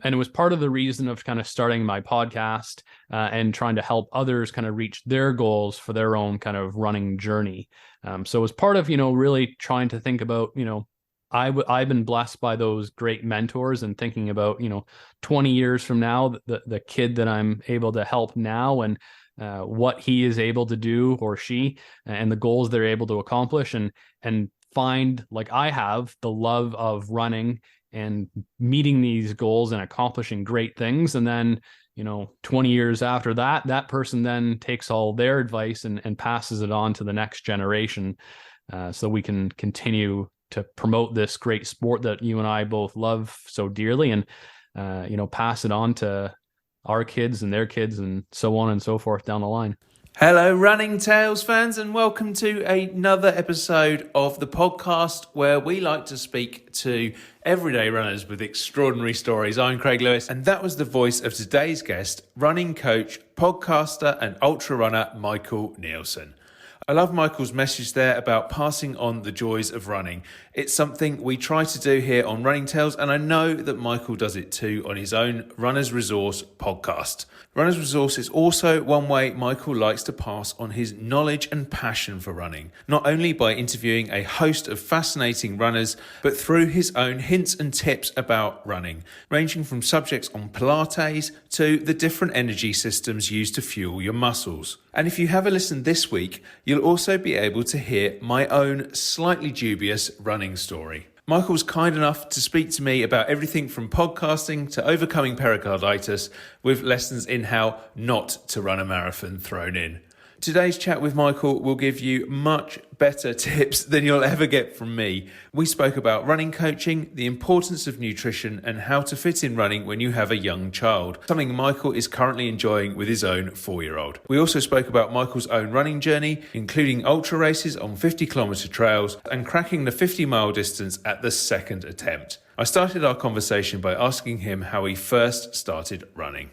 And it was part of the reason of kind of starting my podcast and trying to help others kind of reach their goals for their own kind of running journey. So it was part of, really trying to think about, I've been blessed by those great mentors and thinking about, 20 years from now, the kid that I'm able to help now and what he is able to do or she and the goals they're able to accomplish and find, like I have, the love of running and meeting these goals and accomplishing great things. And then, 20 years after that, that person then takes all their advice and passes it on to the next generation. So we can continue to promote this great sport that you and I both love so dearly and, pass it on to our kids and their kids and so on and so forth down the line. Hello, Running Tales fans, and welcome to another episode of the podcast where we like to speak to everyday runners with extraordinary stories. I'm Craig Lewis, and that was the voice of today's guest, running coach, podcaster, and ultra runner Michael Nielsen. I love Michael's message there about passing on the joys of running. It's something we try to do here on Running Tales, and I know that Michael does it too on his own Runner's Resource podcast. Runner's Resource is also one way Michael likes to pass on his knowledge and passion for running, not only by interviewing a host of fascinating runners, but through his own hints and tips about running, ranging from subjects on pilates to the different energy systems used to fuel your muscles. And if you have a listen this week, you'll also be able to hear my own slightly dubious running story. Michael was kind enough to speak to me about everything from podcasting to overcoming pericarditis, with lessons in how not to run a marathon thrown in. Today's chat with Michael will give you much better tips than you'll ever get from me. We spoke about running coaching, the importance of nutrition, and how to fit in running when you have a young child, something Michael is currently enjoying with his own 4-year-old. We also spoke about Michael's own running journey, including ultra races on 50-kilometre trails and cracking the 50-mile distance at the second attempt. I started our conversation by asking him how he first started running.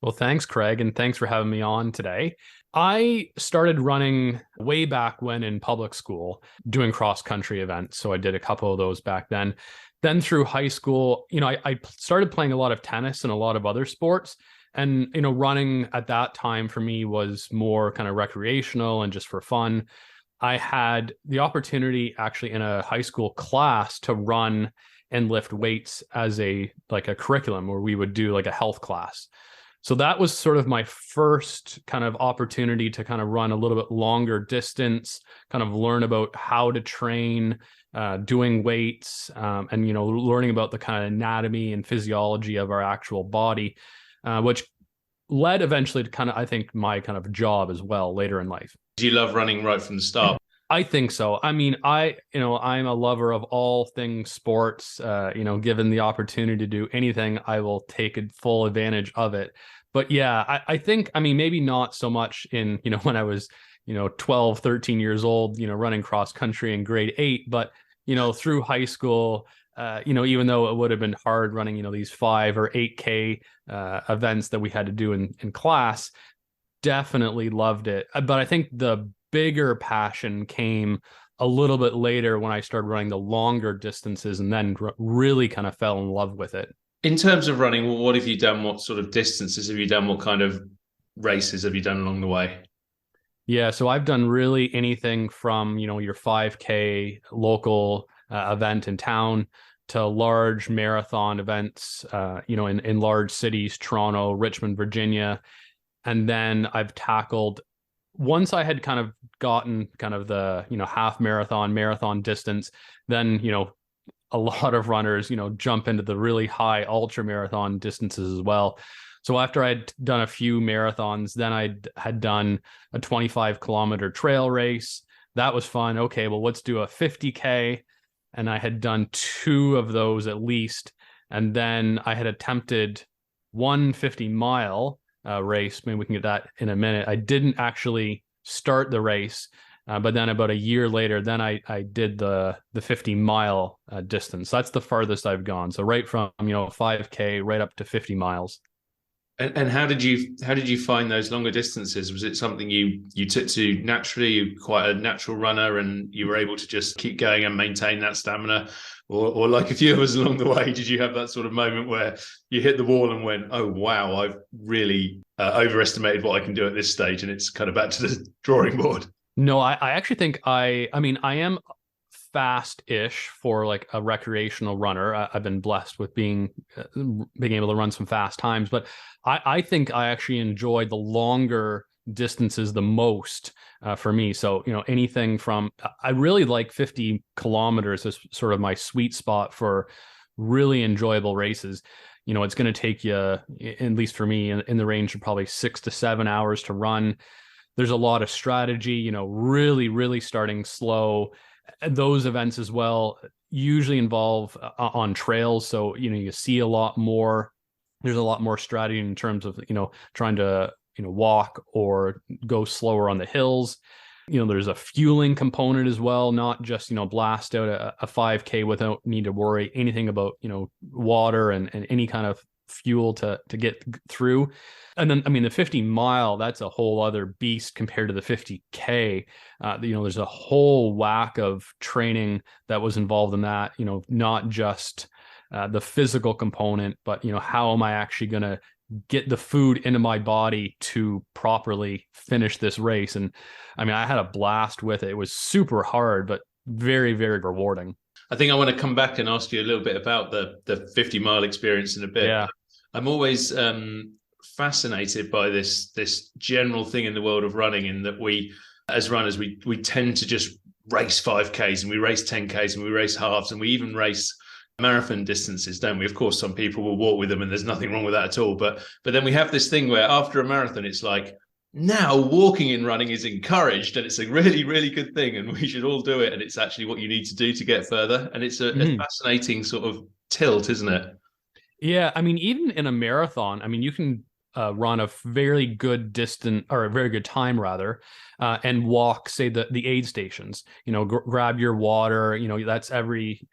Well, thanks, Craig, and thanks for having me on today. I started running way back when in public school, doing cross-country events. So I did a couple of those back then. Then through high school, I started playing a lot of tennis and a lot of other sports. And, running at that time for me was more kind of recreational and just for fun. I had the opportunity actually in a high school class to run and lift weights as a curriculum where we would do like a health class. So that was sort of my first kind of opportunity to kind of run a little bit longer distance, kind of learn about how to train, doing weights, and, learning about the kind of anatomy and physiology of our actual body, which led eventually to kind of, I think, my kind of job as well later in life. Do you love running right from the start? I think so. I mean, I'm a lover of all things sports. Given the opportunity to do anything, I will take full advantage of it. But yeah, I think, maybe not so much in, when I was, 12, 13 years old, running cross country in grade 8, but, through high school, even though it would have been hard running, these 5 or 8K events that we had to do in class, definitely loved it. But I think the bigger passion came a little bit later when I started running the longer distances and then really kind of fell in love with it. In terms of running, what have you done? What sort of distances have you done? What kind of races have you done along the way? Yeah, so I've done really anything from, your 5K local event in town to large marathon events, in large cities, Toronto, Richmond, Virginia. And then I've tackled, once I had kind of gotten kind of the, half marathon distance, then, a lot of runners, jump into the really high ultra marathon distances as well. So after I'd done a few marathons, then I had done a 25-kilometer trail race. That was fun. Okay, well, let's do a 50K. And I had done 2 of those at least. And then I had attempted 150-mile race. Maybe we can get that in a minute. I didn't actually start the race, but then about a year later, then I did the 50-mile distance. That's the farthest I've gone. So right from 5K right up to 50 miles. And how did you find those longer distances? Was it something you took to naturally? You're quite a natural runner, and you were able to just keep going and maintain that stamina, Or like a few of us along the way, did you have that sort of moment where you hit the wall and went, "Oh wow, I've really overestimated what I can do at this stage," and it's kind of back to the drawing board? No, I actually think I mean, I am fast-ish for like a recreational runner. I've been blessed with being able to run some fast times, but I think I actually enjoy the longer distances the most for me. So, anything from I really like 50 kilometers is sort of my sweet spot for really enjoyable races. It's going to take you, at least for me, in the range of probably 6 to 7 hours to run. There's a lot of strategy, really, really starting slow. Those events as well usually involve on trails. So, you see a lot more. There's a lot more strategy in terms of, trying to, walk or go slower on the hills. There's a fueling component as well, not just, blast out a 5K without need to worry anything about, water and any kind of fuel to get through. And then, I mean, the 50 mile, that's a whole other beast compared to the 50K. There's a whole whack of training that was involved in that, not just the physical component, but, how am I actually going to get the food into my body to properly finish this race? And I mean, I had a blast with it. It was super hard, but very, very rewarding. I think I want to come back and ask you a little bit about the 50-mile experience in a bit. Yeah. I'm always fascinated by this general thing in the world of running, in that we, as runners, we tend to just race 5Ks and we race 10Ks and we race halves and we even race marathon distances, don't we? Of course, some people will walk with them, and there's nothing wrong with that at all. But then we have this thing where after a marathon, it's like, now walking and running is encouraged, and it's a really, really good thing, and we should all do it. And it's actually what you need to do to get further. And it's a fascinating sort of tilt, isn't it? Yeah, I mean, even in a marathon, I mean, you can run a very good distance, or a very good time rather, and walk, say, the aid stations. Grab your water. That's every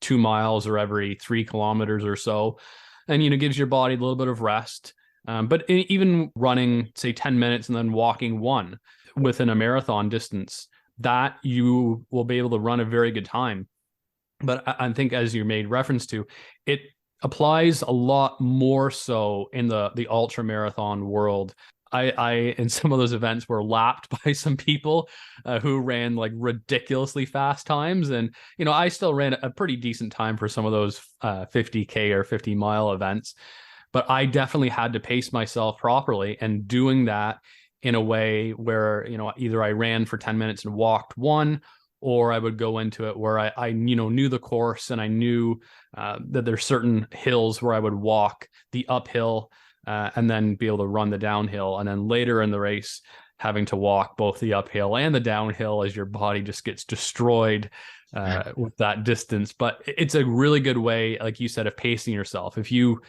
2 miles or every 3 kilometers or so, and gives your body a little bit of rest. But even running, say, 10 minutes and then walking one within a marathon distance, that you will be able to run a very good time. But I think, as you made reference to, it applies a lot more so in the ultra marathon world. I in some of those events were lapped by some people who ran like ridiculously fast times, and I still ran a pretty decent time for some of those 50K or 50-mile events. But I definitely had to pace myself properly, and doing that in a way where either I ran for 10 minutes and walked one, or I would go into it where I knew the course, and I knew that there's certain hills where I would walk the uphill and then be able to run the downhill. And then later in the race, having to walk both the uphill and the downhill as your body just gets destroyed with that distance. But it's a really good way, like you said, of pacing yourself. If you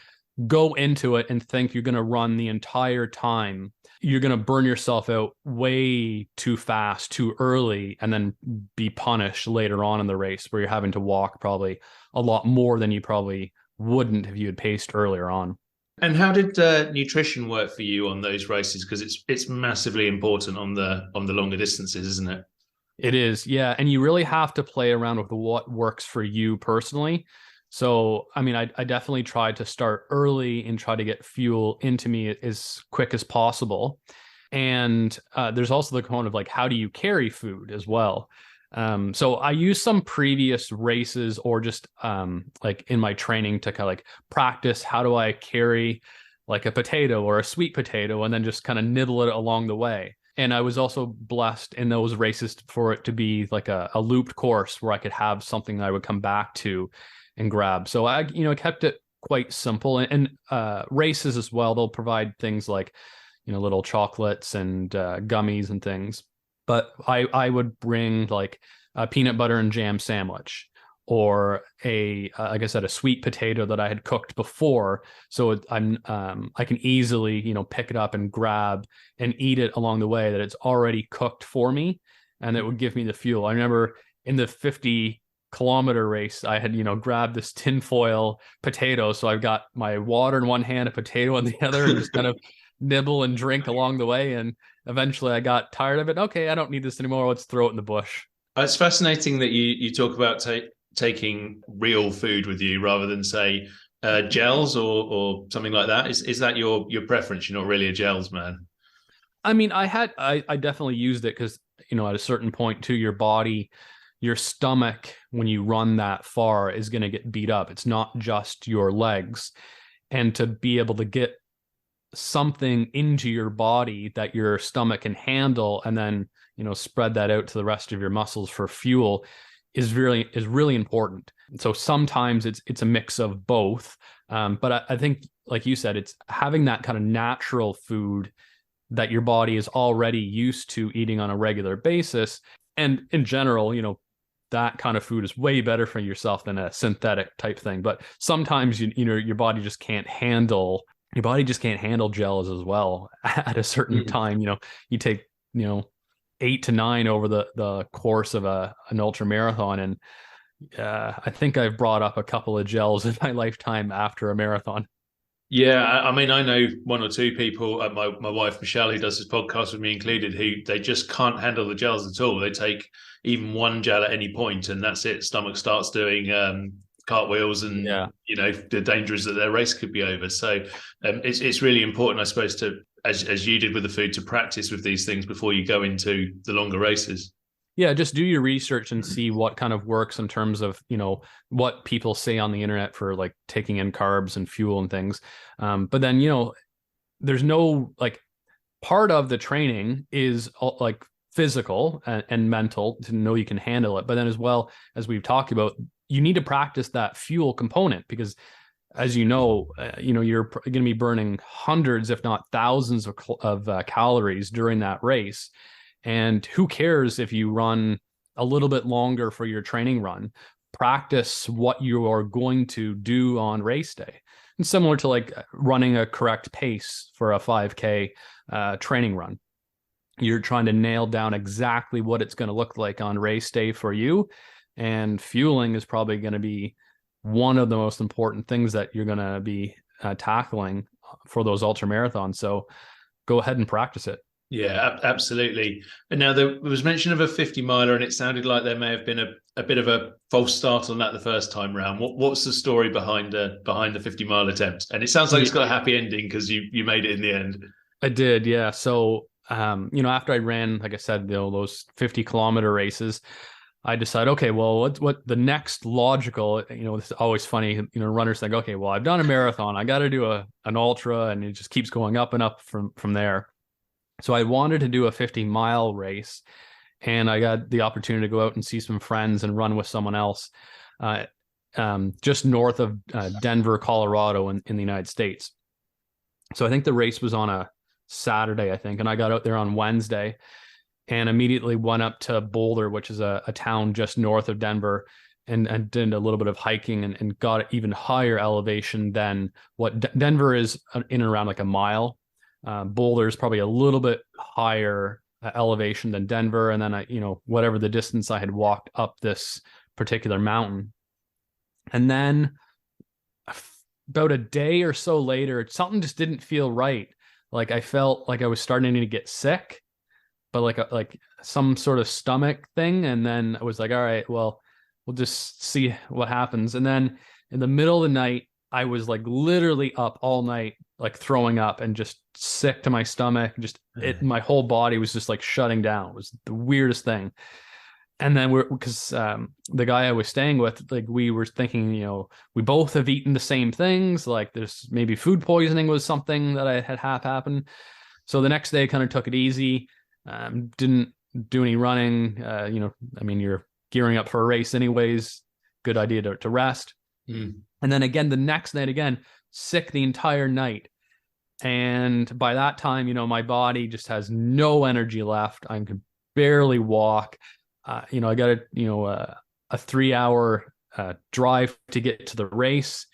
go into it and think you're going to run the entire time, you're going to burn yourself out way too fast, too early, and then be punished later on in the race where you're having to walk probably a lot more than you probably wouldn't if you had paced earlier on. And how did nutrition work for you on those races? Because it's massively important on the longer distances, isn't it? It is, yeah. And you really have to play around with what works for you personally. So, I mean, I definitely tried to start early and try to get fuel into me as quick as possible. And there's also the component of like, how do you carry food as well? So I use some previous races or just like in my training to kind of like practice how do I carry like a potato or a sweet potato, and then just kind of nibble it along the way. And I was also blessed in those races for it to be like a looped course where I could have something that I would come back to and grab. So I, kept it quite simple. And races as well, they'll provide things like, little chocolates and gummies and things. But I would bring like a peanut butter and jam sandwich, or like I said, a sweet potato that I had cooked before. So I can easily, pick it up and grab and eat it along the way, that it's already cooked for me, and it would give me the fuel. I remember in the 50-kilometer race, I had, grabbed this tinfoil potato. So I've got my water in one hand, a potato in the other, and just kind of nibble and drink along the way. And eventually I got tired of it. Okay, I don't need this anymore. Let's throw it in the bush. It's fascinating that you talk about taking real food with you rather than say gels or something like that? Is that your preference? You're not really a gels man. I mean, I definitely used it because, at a certain point too, your body, your stomach, when you run that far, is going to get beat up. It's not just your legs. And to be able to get something into your body that your stomach can handle and then, spread that out to the rest of your muscles for fuel is really important. So sometimes it's a mix of both. But I think, like you said, it's having that kind of natural food that your body is already used to eating on a regular basis. And in general, that kind of food is way better for yourself than a synthetic type thing. But sometimes your body just can't handle gels as well at a certain time. You take 8 to 9 over the course of an ultra marathon, and I think I've brought up a couple of gels in my lifetime after a marathon. Yeah, I mean, I know one or two people, my wife Michelle, who does this podcast with me included, who they just can't handle the gels at all. They take even one gel at any point, and that's it. Stomach starts doing cartwheels, and Yeah. the danger is that their race could be over. So it's really important, I suppose, to as you did with the food, to practice with these things before you go into the longer races. Yeah, just do your research and see what kind of works in terms of, what people say on the internet for like taking in carbs and fuel and things. But then, there's no like part of the training is like physical and mental to know you can handle it. But then as well as we've talked about, you need to practice that fuel component because as you're going to be burning hundreds, if not thousands of calories during that race. And who cares if you run a little bit longer for your training run? Practice what you are going to do on race day. And similar to like running a correct pace for a 5K training run. You're trying to nail down exactly what it's going to look like on race day for you. And fueling is probably going to be one of the most important things that you're going to be tackling for those ultra marathons. So go ahead and practice it. Yeah, absolutely. And now there was mention of a 50 miler, and it sounded like there may have been a bit of a false start on that the first time round. What's the story behind the 50 mile attempt? And it sounds like it's got a happy ending because you made it in the end. I did, yeah. So after I ran, like I said, those 50-kilometer races, I decided, okay, well, what the next logical, it's always funny, runners think, okay, well, I've done a marathon, I got to do an ultra, and it just keeps going up and up from there. So I wanted to do a 50-mile race, and I got the opportunity to go out and see some friends and run with someone else just north of Denver, Colorado in the United States. So I think the race was on a Saturday, I think, and I got out there on Wednesday and immediately went up to Boulder, which is a town just north of Denver, and did a little bit of hiking and got even higher elevation than what Denver is in and around like a mile. Boulder is probably a little bit higher elevation than Denver. And then whatever the distance I had walked up this particular mountain. And then about a day or so later, something just didn't feel right. Like I felt like I was starting to get sick, but like some sort of stomach thing. And then I was like, all right, well, we'll just see what happens. And then in the middle of the night, I was like literally up all night, like throwing up and just sick to my stomach. My whole body was just like shutting down. It was the weirdest thing. And then because the guy I was staying with, like we were thinking, we both have eaten the same things. Like there's maybe food poisoning was something that I had happened. So the next day I kind of took it easy. Didn't do any running. You're gearing up for a race anyways. Good idea to rest. Mm. And then again, the next night, again, sick the entire night. And by that time, my body just has no energy left. I can barely walk. I got a 3-hour drive to get to the race.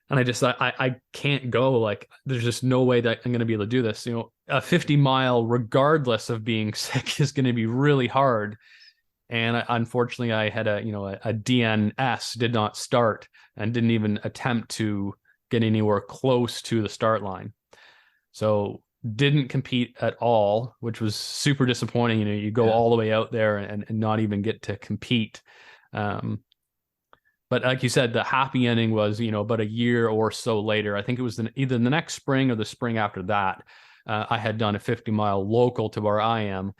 And I just thought, I can't go. Like, there's just no way that I'm going to be able to do this. A 50-mile, regardless of being sick, is going to be really hard. And unfortunately, I had a DNS, did not start, and didn't even attempt to get anywhere close to the start line. So didn't compete at all, which was super disappointing. You go all the way out there and not even get to compete. But like you said, the happy ending was, about a year or so later. I think it was either the next spring or the spring after that. I had done a 50-mile local to where I am.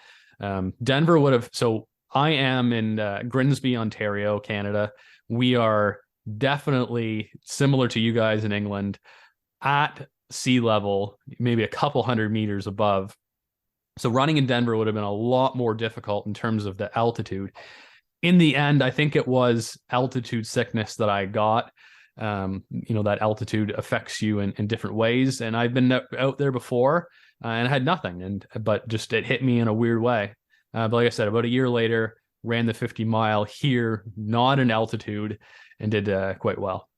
Denver would have. So I am in Grimsby, Ontario, Canada. We are definitely similar to you guys in England at sea level, maybe a couple hundred meters above. So running in Denver would have been a lot more difficult in terms of the altitude. In the end, I think it was altitude sickness that I got. That altitude affects you in different ways. And I've been out there before and I had nothing. But just it hit me in a weird way. But like I said, about a year later, ran the 50-mile here, not in altitude, and did quite well.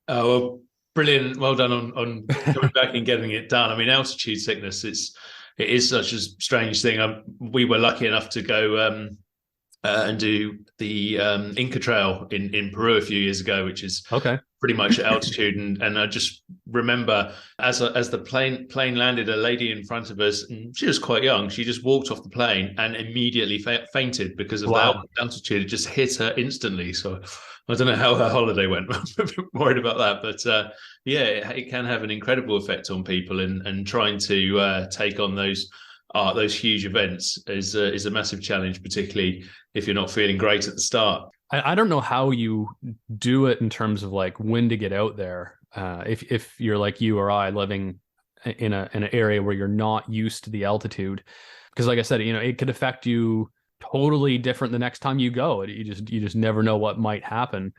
Oh, well, brilliant. Well done on coming back and getting it done. I mean, altitude sickness, it is such a strange thing. We were lucky enough to go and do the Inca Trail in Peru a few years ago, which is okay. Pretty much at altitude. And I just remember as the plane landed, a lady in front of us, and she was quite young. She just walked off the plane and immediately fainted because of the altitude. It just hit her instantly. So I don't know how her holiday went. I'm worried about that. But it can have an incredible effect on people, and trying to take on those huge events is a massive challenge, particularly if you're not feeling great at the start. I don't know how you do it in terms of like when to get out there. If you're like you or I living in an area where you're not used to the altitude, because like I said, it could affect you totally different the next time you go. You just never know what might happen.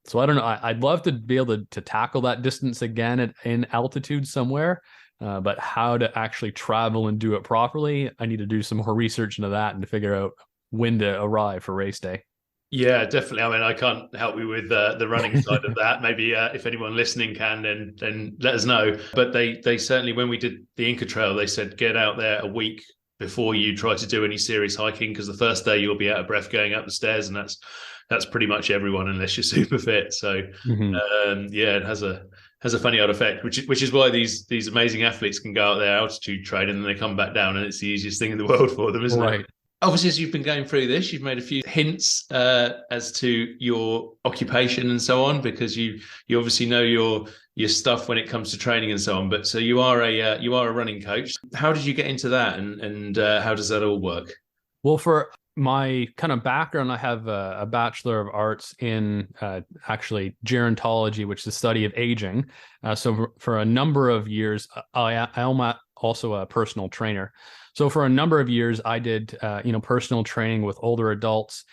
So I don't know. I'd love to be able to tackle that distance again in altitude somewhere. But how to actually travel and do it properly, I need to do some more research into that and to figure out when to arrive for race day. Yeah, definitely. I mean, I can't help you with the running side of that. Maybe if anyone listening can, then let us know. But they certainly, when we did the Inca Trail, they said get out there a week before you try to do any serious hiking, because the first day you'll be out of breath going up the stairs, and that's pretty much everyone unless you're super fit. So it has a funny odd effect, which is why these amazing athletes can go out there altitude train and then they come back down, and it's the easiest thing in the world for them, isn't it? Obviously, as you've been going through this, you've made a few hints as to your occupation and so on, because you obviously know your stuff when it comes to training and so on. But so you are a running coach. How did you get into that, and how does that all work? Well, for my kind of background, I have a Bachelor of Arts in actually gerontology, which is the study of aging. So for a number of years, I am also a personal trainer. So for a number of years, I did, personal training with older adults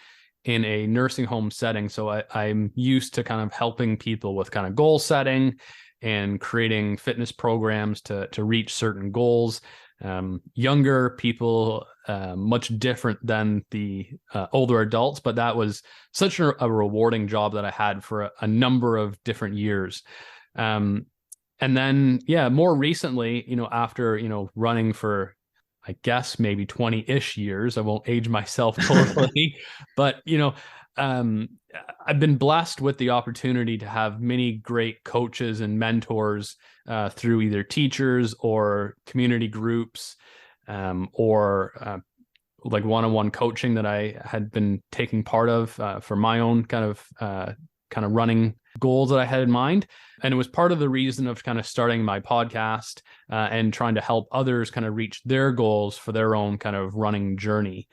in a nursing home setting. So I'm used to kind of helping people with kind of goal setting and creating fitness programs to reach certain goals. Younger people, much different than the older adults, but that was such a rewarding job that I had for a number of different years. And then, more recently, after, running for, I guess, maybe 20-ish years. I won't age myself totally, but, I've been blessed with the opportunity to have many great coaches and mentors through either teachers or community groups or like one-on-one coaching that I had been taking part of for my own kind of running goals that I had in mind. And it was part of the reason of kind of starting my podcast and trying to help others kind of reach their goals for their own kind of running journey.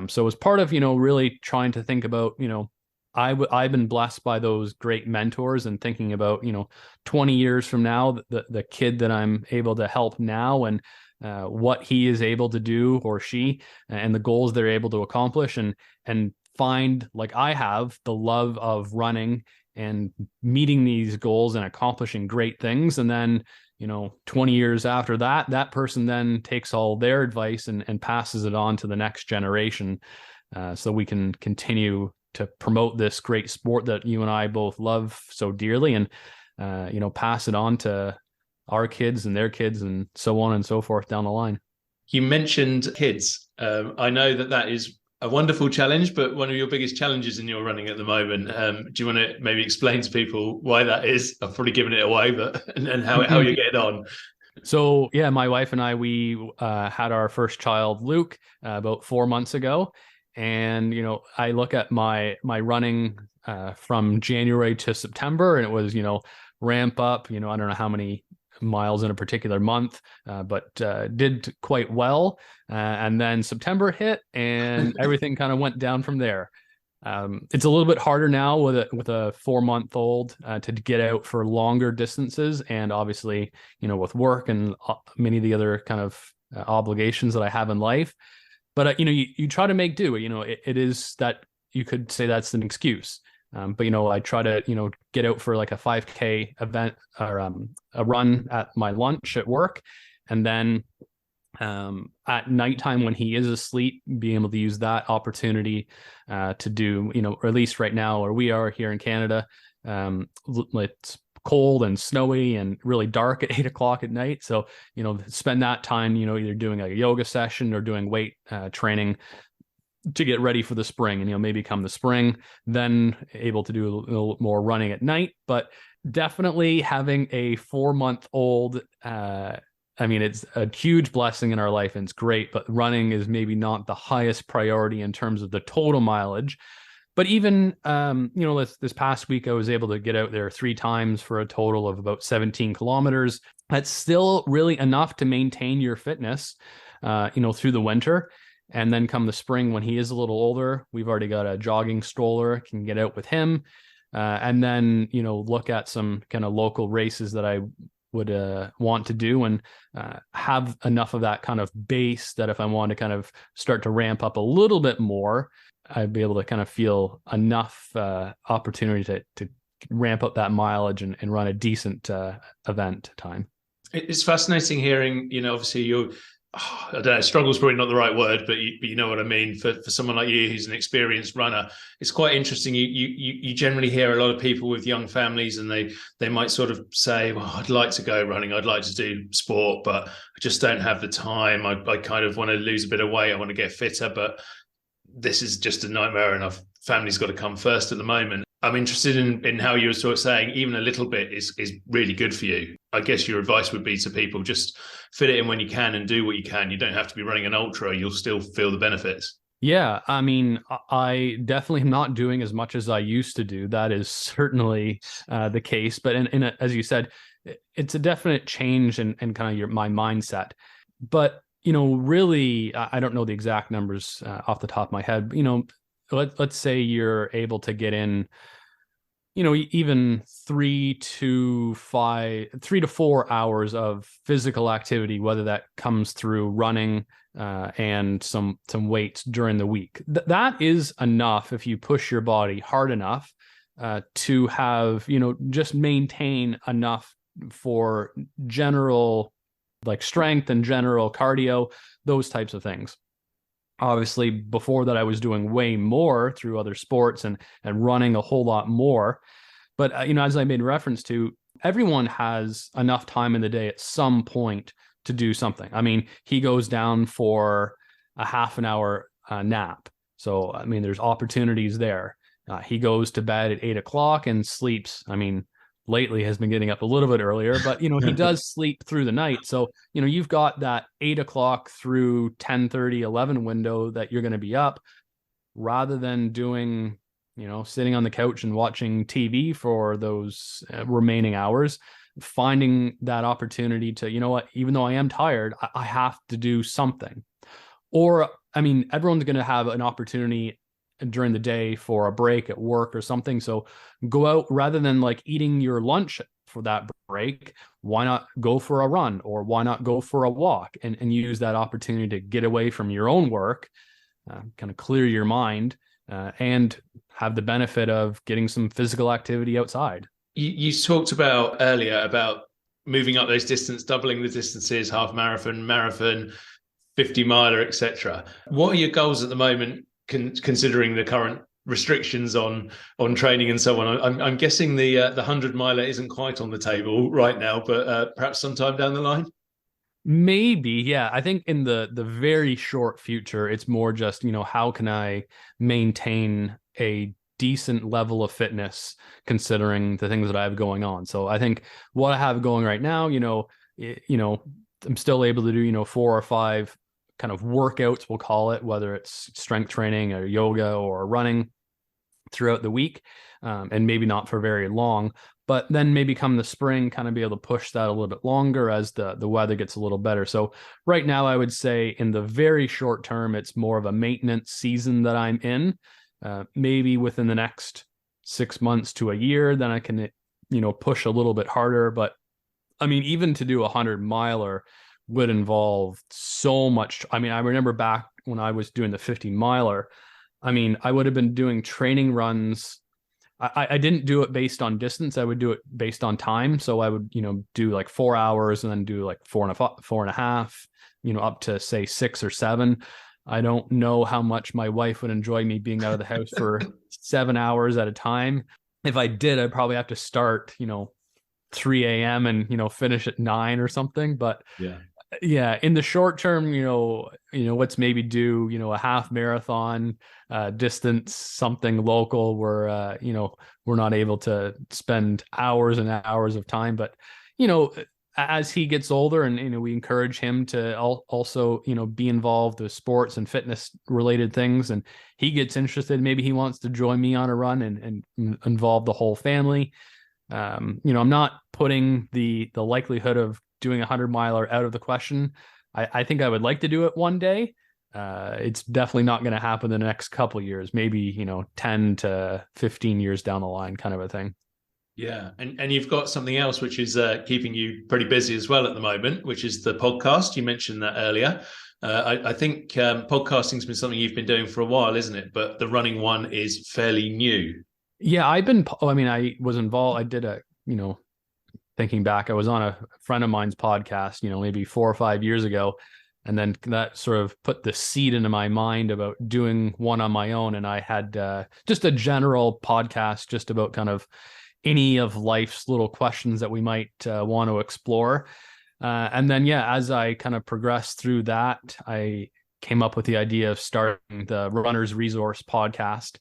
So it was part of, really trying to think about, I've been blessed by those great mentors and thinking about, 20 years from now, the kid that I'm able to help now and what he is able to do, or she, and the goals they're able to accomplish, and find, like I have, the love of running and meeting these goals and accomplishing great things. And then, 20 years after that person then takes all their advice and passes it on to the next generation. So we can continue to promote this great sport that you and I both love so dearly, and, pass it on to our kids and their kids and so on and so forth down the line. You mentioned kids. I know that is a wonderful challenge, but one of your biggest challenges in your running at the moment. Do you want to maybe explain to people why that is? I've probably given it away, but and how you're getting on. So my wife and I, we had our first child, Luke, about 4 months ago. And, I look at my running from January to September, and it was, ramp up, I don't know how many miles in a particular month, but did quite well. And then September hit and everything kind of went down from there. It's a little bit harder now with a 4-month old to get out for longer distances. And obviously, with work and many of the other kind of obligations that I have in life. But, you try to make do. It is that you could say that's an excuse. But, I try to, get out for like a 5K event or a run at my lunch at work. And then at nighttime when he is asleep, being able to use that opportunity to do, or at least right now where we are here in Canada, it's cold and snowy and really dark at 8 o'clock at night. So, spend that time, either doing a yoga session or doing weight training to get ready for the spring. And, maybe come the spring, then able to do a little more running at night. But definitely having a 4-month-old, it's a huge blessing in our life and it's great, but running is maybe not the highest priority in terms of the total mileage. But even, this past week, I was able to get out there 3 times for a total of about 17 kilometers. That's still really enough to maintain your fitness, through the winter. And then come the spring, when he is a little older, we've already got a jogging stroller, can get out with him. And then, look at some kind of local races that I would want to do and have enough of that kind of base that if I want to kind of start to ramp up a little bit more, I'd be able to kind of feel enough opportunity to ramp up that mileage and run a decent event time. It's fascinating hearing, obviously I don't know, struggle's probably not the right word, but you know what I mean. For someone like you, who's an experienced runner, it's quite interesting. You generally hear a lot of people with young families, and they might sort of say, "Well, I'd like to go running, I'd like to do sport, but I just don't have the time. I kind of want to lose a bit of weight, I want to get fitter, but this is just a nightmare, and our family's got to come first at the moment." I'm interested in how you were sort of saying even a little bit is really good for you. I guess your advice would be to people, just fit it in when you can and do what you can. You don't have to be running an ultra. You'll still feel the benefits. Yeah, I definitely am not doing as much as I used to do. That is certainly the case. But as you said, it's a definite change in kind of my mindset. But, really, I don't know the exact numbers off the top of my head. But, let's say you're able to get in, even 3 to 4 hours of physical activity, whether that comes through running and some weights during the week. That is enough if you push your body hard enough to have, just maintain enough for general like strength and general cardio, those types of things. Obviously, before that, I was doing way more through other sports and running a whole lot more. But, as I made reference to, everyone has enough time in the day at some point to do something. He goes down for a half an hour nap. So, there's opportunities there. He goes to bed at 8 o'clock and sleeps. Lately has been getting up a little bit earlier, but, he does sleep through the night. So, you've got that 8 o'clock through 10:30, 11 window that you're going to be up, rather than doing, sitting on the couch and watching TV for those remaining hours, finding that opportunity to, even though I am tired, I have to do something. Or, everyone's going to have an opportunity during the day for a break at work or something. So go out, rather than like eating your lunch for that break, why not go for a run, or why not go for a walk and use that opportunity to get away from your own work, kind of clear your mind, and have the benefit of getting some physical activity outside. You talked about earlier about moving up those distances, doubling the distances, half marathon, 50 miler, etc. What are your goals at the moment, considering the current restrictions on training and so on? I'm guessing the 100 miler isn't quite on the table right now, but perhaps sometime down the line. Maybe, yeah. I think in the very short future, it's more just, how can I maintain a decent level of fitness considering the things that I have going on. So I think what I have going right now, I'm still able to do, 4 or 5 kind of workouts, we'll call it, whether it's strength training or yoga or running throughout the week. and maybe not for very long. But then maybe come the spring, kind of be able to push that a little bit longer as the weather gets a little better. So right now, I would say in the very short term, it's more of a maintenance season that I'm in. Maybe within the next 6 months to a year, then I can, push a little bit harder. But I mean, even to do a 100 miler would involve so much. I mean, I remember back when I was doing the 50 miler, I mean, I would have been doing training runs. I didn't do it based on distance. I would do it based on time. So I would, do like 4 hours and then do like 4.5, up to say 6 or 7. I don't know how much my wife would enjoy me being out of the house for 7 hours at a time. If I did, I'd probably have to start, 3 a.m. and, finish at 9 or something. But yeah, in the short term, let's maybe do, a half marathon distance, something local where, we're not able to spend hours and hours of time. But, as he gets older and, we encourage him to also, be involved with sports and fitness related things. And he gets interested, maybe he wants to join me on a run and involve the whole family. I'm not putting the likelihood of doing a 100 miler out of the question. I think I would like to do it one day. It's definitely not going to happen in the next couple of years, maybe, 10 to 15 years down the line, kind of a thing. Yeah. And you've got something else which is keeping you pretty busy as well at the moment, which is the podcast. You mentioned that earlier. I think podcasting's been something you've been doing for a while, isn't it? But the running one is fairly new. Yeah, I was involved. I did thinking back, I was on a friend of mine's podcast, maybe 4 or 5 years ago. And then that sort of put the seed into my mind about doing one on my own. And I had just a general podcast just about kind of any of life's little questions that we might want to explore. And then, yeah, as I kind of progressed through that, I came up with the idea of starting the Runner's Resource podcast.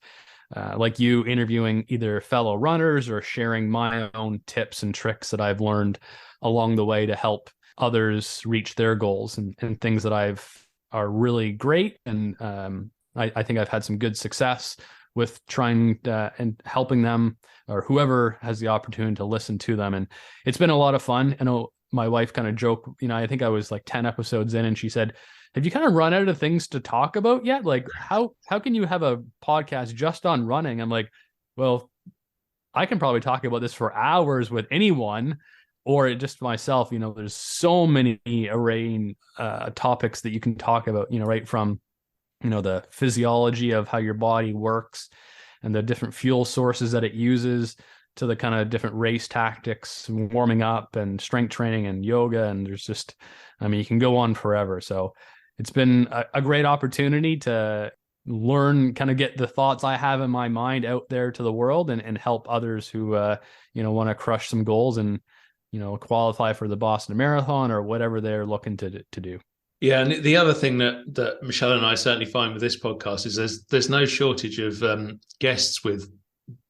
Like you, interviewing either fellow runners or sharing my own tips and tricks that I've learned along the way to help others reach their goals and things that are really great. And I think I've had some good success with trying and helping them or whoever has the opportunity to listen to them. And it's been a lot of fun. I know my wife kind of joked, I think I was like 10 episodes in and she said, have you kind of run out of things to talk about yet? Like how can you have a podcast just on running? I'm like, well, I can probably talk about this for hours with anyone or just myself. There's so many arraying topics that you can talk about, right from, the physiology of how your body works and the different fuel sources that it uses to the kind of different race tactics, warming up and strength training and yoga. And there's just, you can go on forever. So it's been a great opportunity to learn, kind of get the thoughts I have in my mind out there to the world and help others who, want to crush some goals and, qualify for the Boston Marathon or whatever they're looking to do. Yeah, and the other thing that Michelle and I certainly find with this podcast is there's no shortage of guests with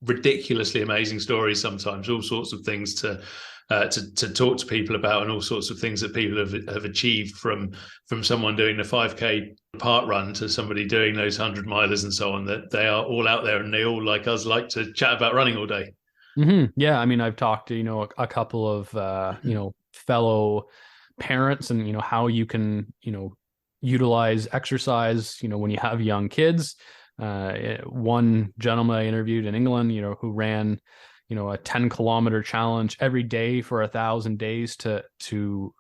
ridiculously amazing stories. Sometimes all sorts of things to talk to people about, and all sorts of things that people have achieved from someone doing the 5K part run to somebody doing those 100 milers and so on. That they are all out there, and they all like us like to chat about running all day. Mm-hmm. Yeah, I've talked to a couple of fellow parents and how you can utilize exercise when you have young kids. One gentleman I interviewed in England who ran a 10-kilometer challenge every day for 1,000 days to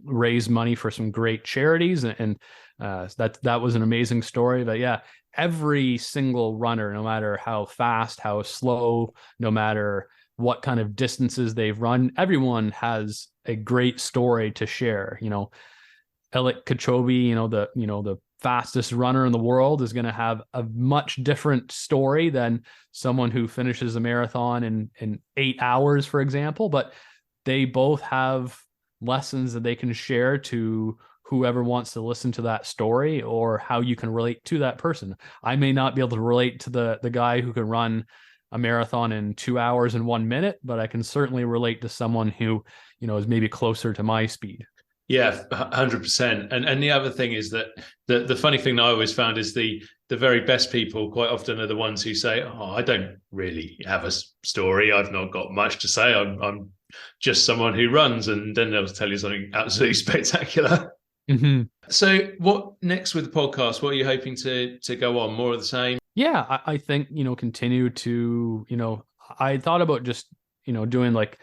raise money for some great charities, and that was an amazing story. But yeah, every single runner, no matter how fast, how slow, no matter what kind of distances they've run, everyone has a great story to share. Eliud Kipchoge, the fastest runner in the world, is going to have a much different story than someone who finishes a marathon in 8 hours, for example. But they both have lessons that they can share to whoever wants to listen to that story, or how you can relate to that person. I may not be able to relate to the guy who can run a marathon in 2 hours and 1 minute, but I can certainly relate to someone who, is maybe closer to my speed. Yeah, 100%. And the other thing is that the funny thing that I always found is the very best people quite often are the ones who say, "Oh, I don't really have a story. I've not got much to say. I'm just someone who runs," and then they'll tell you something absolutely spectacular. Mm-hmm. So, what next with the podcast? What are you hoping to go on? More of the same? Yeah, I think, continue to, I thought about just, doing like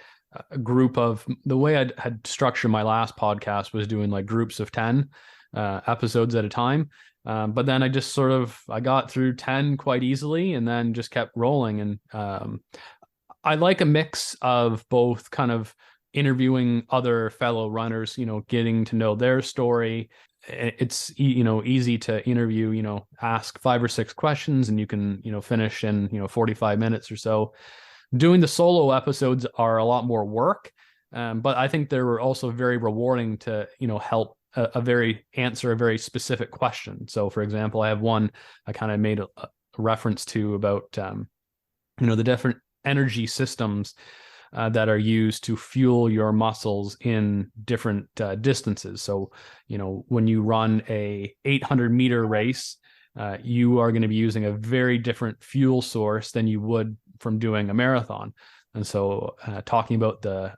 a group of the way I had structured my last podcast was doing like groups of 10 episodes at a time. But then I just I got through 10 quite easily and then just kept rolling. And I like a mix of both kind of interviewing other fellow runners, getting to know their story. It's, easy to interview, ask 5 or 6 questions and you can, finish in, 45 minutes or so. Doing the solo episodes are a lot more work. But I think they're also very rewarding to, help answer a very specific question. So for example, I have one I kind of made a reference to about, the different energy systems that are used to fuel your muscles in different distances. So, when you run a 800-meter race, you are going to be using a very different fuel source than you would from doing a marathon. And so talking about the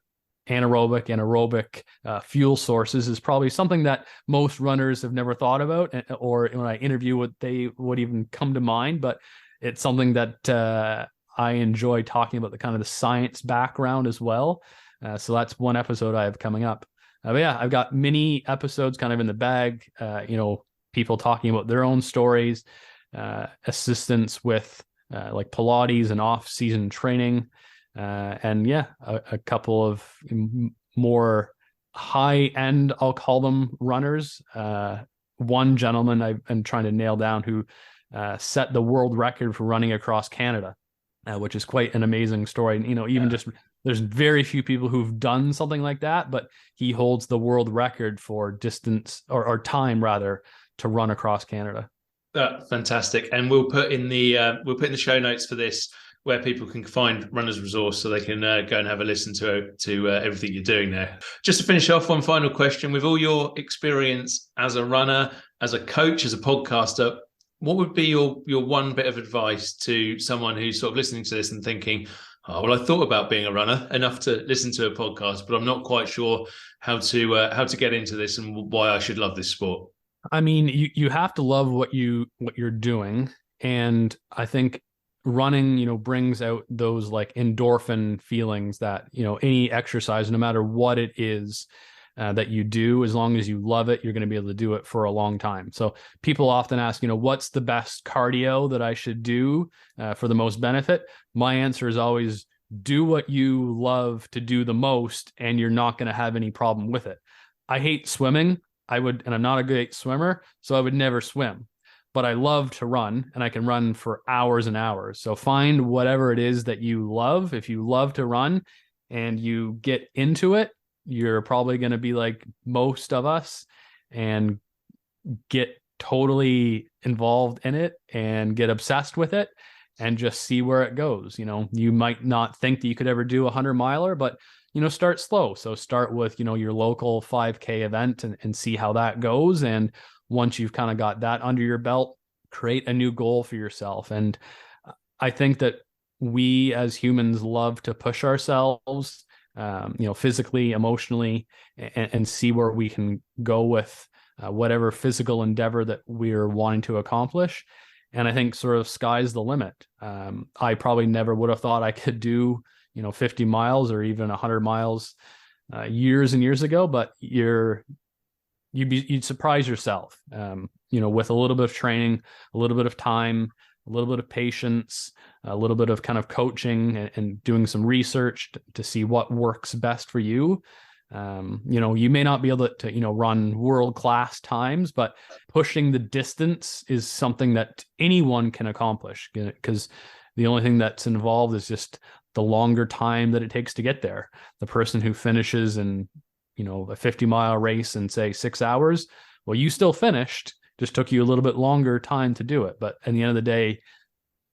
anaerobic and aerobic fuel sources is probably something that most runners have never thought about, or when I interview what they would even come to mind, but it's something that I enjoy talking about, the kind of the science background as well. So that's one episode I have coming up. But yeah, I've got mini episodes kind of in the bag, people talking about their own stories, assistance with like Pilates and off-season training. And yeah, a couple of more high-end, I'll call them, runners. One gentleman I've been trying to nail down who set the world record for running across Canada. Which is quite an amazing story. And, even just there's very few people who've done something like that, but he holds the world record for distance or time rather to run across Canada. Fantastic. And we'll put in the show notes for this where people can find Runner's Resource so they can go and have a listen to everything you're doing there. Just to finish off, one final question. With all your experience as a runner, as a coach, as a podcaster, what would be your one bit of advice to someone who's sort of listening to this and thinking, "Oh, well, I thought about being a runner enough to listen to a podcast, but I'm not quite sure how to get into this and why I should love this sport"? I mean, you have to love what you're doing, and I think running, brings out those like endorphin feelings that, any exercise, no matter what it is, that you do, as long as you love it, you're going to be able to do it for a long time. So people often ask, what's the best cardio that I should do for the most benefit? My answer is always do what you love to do the most, and you're not going to have any problem with it. I hate swimming. And I'm not a great swimmer, so I would never swim. But I love to run, and I can run for hours and hours. So find whatever it is that you love. If you love to run and you get into it, you're probably going to be like most of us and get totally involved in it and get obsessed with it and just see where it goes. You might not think that you could ever do a 100-miler, but start slow. So start with, your local 5K event and see how that goes. And once you've kind of got that under your belt, create a new goal for yourself. And I think that we as humans love to push ourselves, physically, emotionally, and see where we can go with whatever physical endeavor that we're wanting to accomplish. And I think sort of sky's the limit. I probably never would have thought I could do, 50 miles or even 100 miles years and years ago, but you'd surprise yourself, with a little bit of training, a little bit of time, a little bit of patience, a little bit of kind of coaching and doing some research to see what works best for you. You may not be able to run world-class times, but pushing the distance is something that anyone can accomplish, because the only thing that's involved is just the longer time that it takes to get there. The person who finishes in, a 50-mile race in, say, 6 hours, well, you still finished, just took you a little bit longer time to do it. But at the end of the day,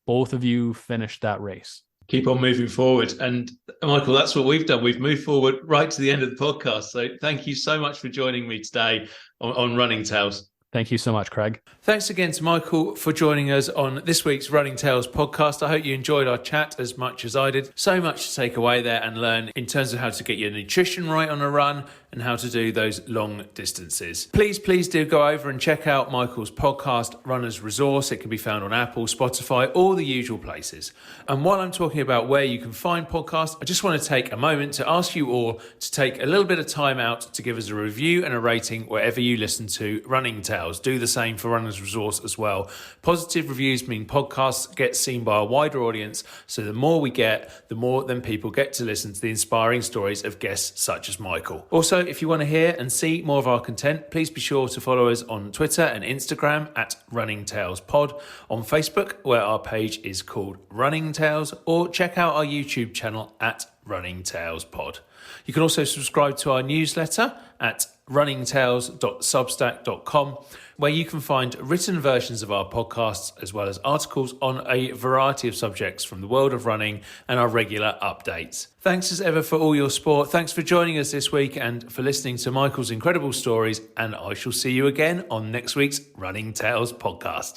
both of you finished that race. keep on moving forward. And Michael, that's what we've done. We've moved forward right to the end of the podcast. So thank you so much for joining me today on Running Tales. Thank you so much, Craig. Thanks again to Michael for joining us on this week's Running Tales podcast. I hope you enjoyed our chat as much as I did. So much to take away there and learn in terms of how to get your nutrition right on a run and how to do those long distances. Please do go over and check out Michael's podcast, Runner's Resource. It can be found on Apple, Spotify, all the usual places. And while I'm talking about where you can find podcasts, I just want to take a moment to ask you all to take a little bit of time out to give us a review and a rating wherever you listen to Running Tales. Do the same for Runner's Resource as well. Positive reviews mean podcasts get seen by a wider audience, so the more we get, the more then people get to listen to the inspiring stories of guests such as Michael. Also, if you want to hear and see more of our content, please be sure to follow us on Twitter and Instagram at Running Tales Pod, on Facebook where our page is called Running Tales, or check out our YouTube channel at Running Tales Pod. You can also subscribe to our newsletter at runningtales.substack.com, where you can find written versions of our podcasts as well as articles on a variety of subjects from the world of running and our regular updates. Thanks as ever for all your support. Thanks for joining us this week and for listening to Michael's incredible stories, and I shall see you again on next week's Running Tales podcast.